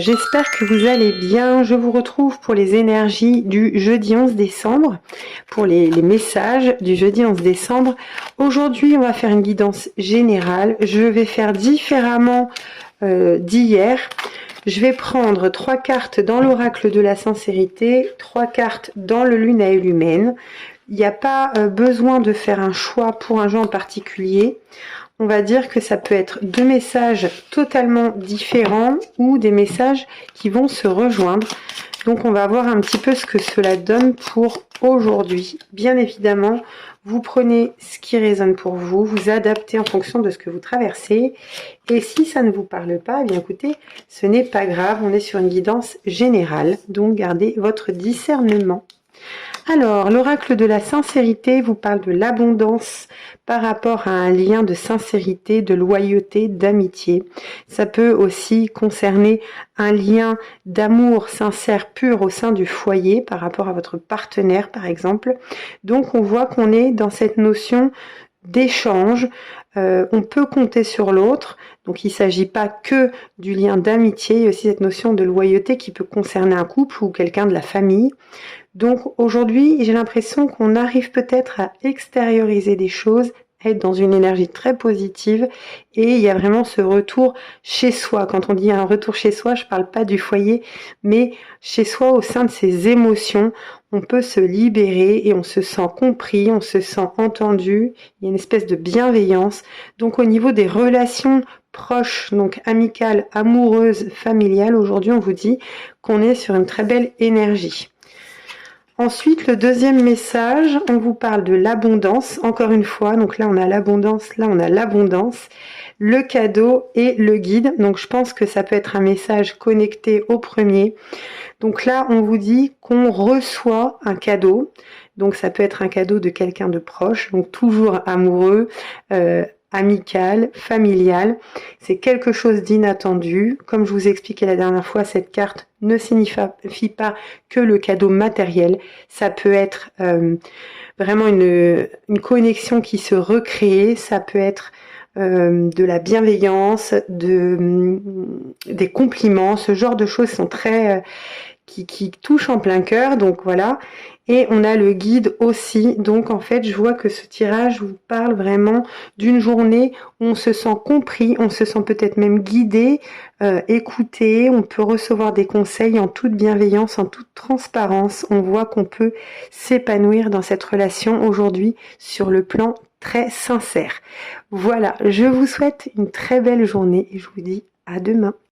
J'espère que vous allez bien. Je vous retrouve pour les énergies du jeudi 11 décembre, pour les messages du jeudi 11 décembre. Aujourd'hui, on va faire une guidance générale. Je vais faire différemment d'hier. Je vais prendre 3 cartes dans l'oracle de la sincérité, 3 cartes dans le lune à humaine. Il n'y a pas besoin de faire un choix pour un jeu en particulier. On va dire que ça peut être 2 messages totalement différents ou des messages qui vont se rejoindre. Donc on va voir un petit peu ce que cela donne pour aujourd'hui. Bien évidemment, vous prenez ce qui résonne pour vous, vous adaptez en fonction de ce que vous traversez. Et si ça ne vous parle pas, eh bien écoutez, ce n'est pas grave, on est sur une guidance générale. Donc gardez votre discernement. Alors, l'oracle de la sincérité vous parle de l'abondance par rapport à un lien de sincérité, de loyauté, d'amitié. Ça peut aussi concerner un lien d'amour sincère, pur au sein du foyer par rapport à votre partenaire, par exemple. Donc, on voit qu'on est dans cette notion d'échange. On peut compter sur l'autre. Donc, il ne s'agit pas que du lien d'amitié. Il y a aussi cette notion de loyauté qui peut concerner un couple ou quelqu'un de la famille. Donc aujourd'hui, j'ai l'impression qu'on arrive peut-être à extérioriser des choses, être dans une énergie très positive et il y a vraiment ce retour chez soi. Quand on dit un retour chez soi, je ne parle pas du foyer, mais chez soi au sein de ses émotions, on peut se libérer et on se sent compris, on se sent entendu, il y a une espèce de bienveillance. Donc au niveau des relations proches, donc amicales, amoureuses, familiales, aujourd'hui on vous dit qu'on est sur une très belle énergie. Ensuite, le deuxième message, on vous parle de l'abondance, encore une fois, donc là on a l'abondance, là on a l'abondance, le cadeau et le guide, donc je pense que ça peut être un message connecté au premier. Donc là on vous dit qu'on reçoit un cadeau, donc ça peut être un cadeau de quelqu'un de proche, donc toujours amoureux, amical, familial, c'est quelque chose d'inattendu. Comme je vous expliquais la dernière fois, cette carte ne signifie pas que le cadeau matériel, ça peut être vraiment une connexion qui se recrée, ça peut être de la bienveillance, des compliments, ce genre de choses sont très qui touchent en plein cœur, donc voilà. Et on a le guide aussi, donc en fait je vois que ce tirage vous parle vraiment d'une journée où on se sent compris, on se sent peut-être même guidé, écouté, on peut recevoir des conseils en toute bienveillance, en toute transparence, on voit qu'on peut s'épanouir dans cette relation aujourd'hui sur le plan très sincère. Voilà, je vous souhaite une très belle journée et je vous dis à demain.